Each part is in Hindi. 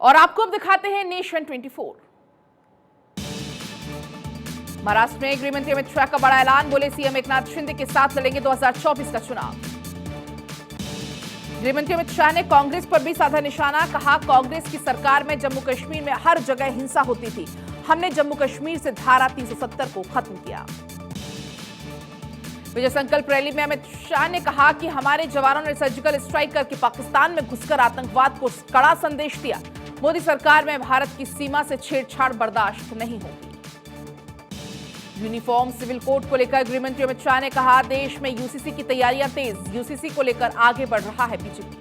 और आपको अब दिखाते हैं नेशन 24। महाराष्ट्र में गृहमंत्री अमित शाह का बड़ा ऐलान, बोले सीएम एकनाथ शिंदे के साथ लड़ेंगे 2024 का चुनाव। गृहमंत्री अमित शाह ने कांग्रेस पर भी साधा निशाना, कहा कांग्रेस की सरकार में जम्मू कश्मीर में हर जगह हिंसा होती थी, हमने जम्मू कश्मीर से धारा 370 को खत्म किया। विजय संकल्प रैली में अमित शाह ने कहा कि हमारे जवानों ने सर्जिकल स्ट्राइक करके पाकिस्तान में घुसकर आतंकवाद को कड़ा संदेश दिया, मोदी सरकार में भारत की सीमा से छेड़छाड़ बर्दाश्त नहीं होगी। यूनिफॉर्म सिविल कोड को लेकर गृहमंत्री अमित शाह ने कहा देश में यूसीसी की तैयारियां तेज, यूसीसी को लेकर आगे बढ़ रहा है बीजेपी।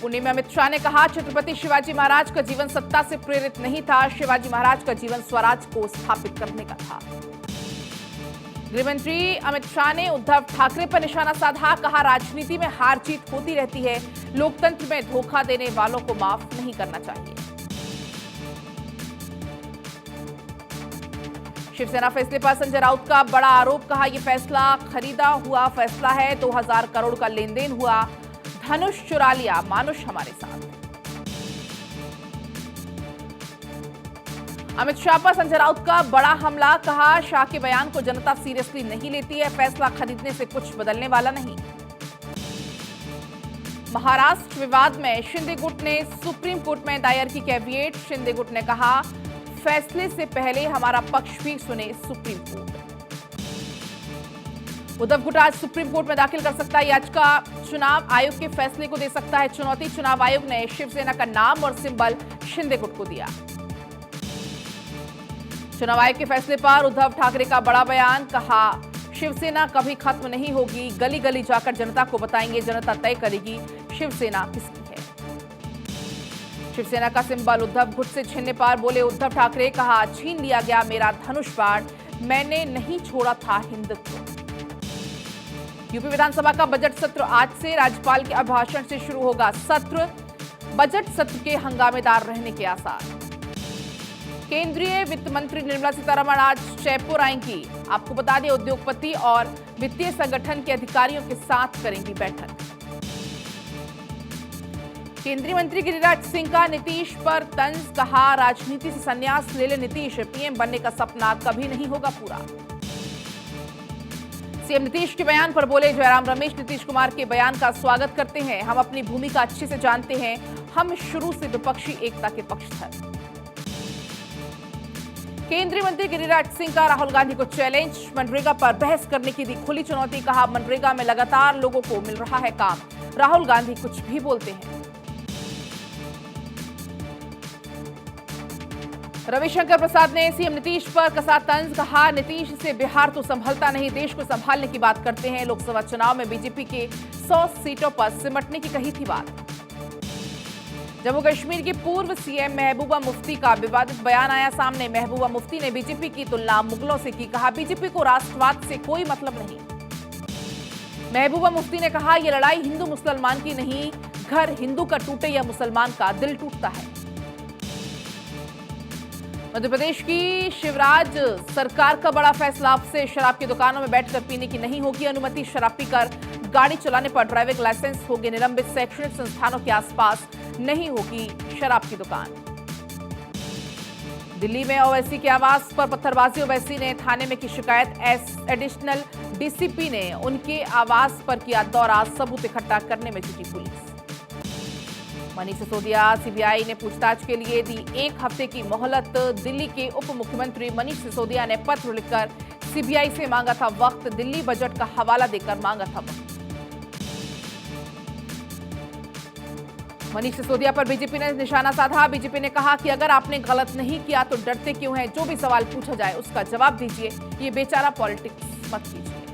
पुणे में अमित शाह ने कहा छत्रपति शिवाजी महाराज का जीवन सत्ता से प्रेरित नहीं था, शिवाजी महाराज का जीवन स्वराज को स्थापित करने का था। गृहमंत्री अमित शाह ने उद्धव ठाकरे पर निशाना साधा, कहा राजनीति में हार जीत होती रहती है, लोकतंत्र में धोखा देने वालों को माफ नहीं करना चाहिए। शिवसेना फैसले पर संजय राउत का बड़ा आरोप, कहा यह फैसला खरीदा हुआ फैसला है, 2000 करोड़ का लेन देन हुआ, धनुष चुरा लिया मानुष हमारे साथ। अमित शाह पर संजय राउत का बड़ा हमला, कहा शाह के बयान को जनता सीरियसली नहीं लेती है, फैसला खरीदने से कुछ बदलने वाला नहीं। महाराष्ट्र विवाद में शिंदे गुट ने सुप्रीम कोर्ट में दायर की कैविएट, शिंदे गुट ने कहा फैसले से पहले हमारा पक्ष भी सुने सुप्रीम कोर्ट। उद्धव गुट आज सुप्रीम कोर्ट में दाखिल कर सकता है याचिका, चुनाव आयोग के फैसले को दे सकता है चुनौती, चुनाव आयोग ने शिवसेना का नाम और सिंबल शिंदे गुट को दिया। चुनाव आयोग के फैसले पर उद्धव ठाकरे का बड़ा बयान, कहा शिवसेना कभी खत्म नहीं होगी, गली गली जाकर जनता को बताएंगे, जनता तय करेगी शिवसेना किसकी है। शिवसेना का सिंबल उद्धव गुट से छीनने पर बोले उद्धव ठाकरे, कहा छीन लिया गया मेरा धनुष बाण, मैंने नहीं छोड़ा था हिंदुत्व। यूपी विधानसभा का बजट सत्र आज से, राज्यपाल के अभिभाषण से शुरू होगा सत्र, बजट सत्र के हंगामेदार रहने के आसार। केंद्रीय वित्त मंत्री निर्मला सीतारमण आज जयपुर आएंगी, आपको बता दें उद्योगपति और वित्तीय संगठन के अधिकारियों के साथ करेंगी बैठक। केंद्रीय मंत्री गिरिराज सिंह का नीतीश पर तंज, कहा राजनीति से संन्यास ले ले नीतीश, पीएम बनने का सपना कभी नहीं होगा पूरा। सीएम नीतीश के बयान पर बोले जयराम रमेश, नीतीश कुमार के बयान का स्वागत करते हैं, हम अपनी भूमिका अच्छे से जानते हैं, हम शुरू से विपक्षी एकता के पक्षधर। केंद्रीय मंत्री गिरिराज सिंह का राहुल गांधी को चैलेंज, मनरेगा पर बहस करने की दी खुली चुनौती, कहा मनरेगा में लगातार लोगों को मिल रहा है काम, राहुल गांधी कुछ भी बोलते हैं। रविशंकर प्रसाद ने सीएम नीतीश पर कसा तंज, कहा नीतीश से बिहार तो संभलता नहीं, देश को संभालने की बात करते हैं, लोकसभा चुनाव में बीजेपी के 100 सीटों पर सिमटने की कही थी बात। जम्मू कश्मीर की पूर्व सीएम महबूबा मुफ्ती का विवादित बयान आया सामने, महबूबा मुफ्ती ने बीजेपी की तुलना मुगलों से की, कहा बीजेपी को राष्ट्रवाद से कोई मतलब नहीं। महबूबा मुफ्ती ने कहा यह लड़ाई हिंदू मुसलमान की नहीं, घर हिंदू का टूटे या मुसलमान का दिल टूटता है। मध्य प्रदेश की शिवराज सरकार का बड़ा फैसला, अब से शराब की दुकानों में बैठकर पीने की नहीं होगी अनुमति, शराब पीकर गाड़ी चलाने पर ड्राइविंग लाइसेंस होंगे निलंबित, शैक्षणिक संस्थानों के आसपास नहीं होगी शराब की दुकान। दिल्ली में ओवैसी के आवास पर पत्थरबाजी, ओवैसी ने थाने में की शिकायत, एडिशनल डीसीपी ने उनके आवास पर किया दौरा, सबूत इकट्ठा करने में जुटी पुलिस। मनीष सिसोदिया, सीबीआई ने पूछताछ के लिए दी 1 हफ्ते की मोहलत, दिल्ली के उप मुख्यमंत्री मनीष सिसोदिया ने पत्र लिखकर सीबीआई से मांगा था वक्त, दिल्ली बजट का हवाला देकर मांगा था वक्त। मनीष सिसोदिया पर बीजेपी ने निशाना साधा, बीजेपी ने कहा कि अगर आपने गलत नहीं किया तो डरते क्यों हैं, जो भी सवाल पूछा जाए उसका जवाब दीजिए, ये बेचारा पॉलिटिक्स मत कीजिए।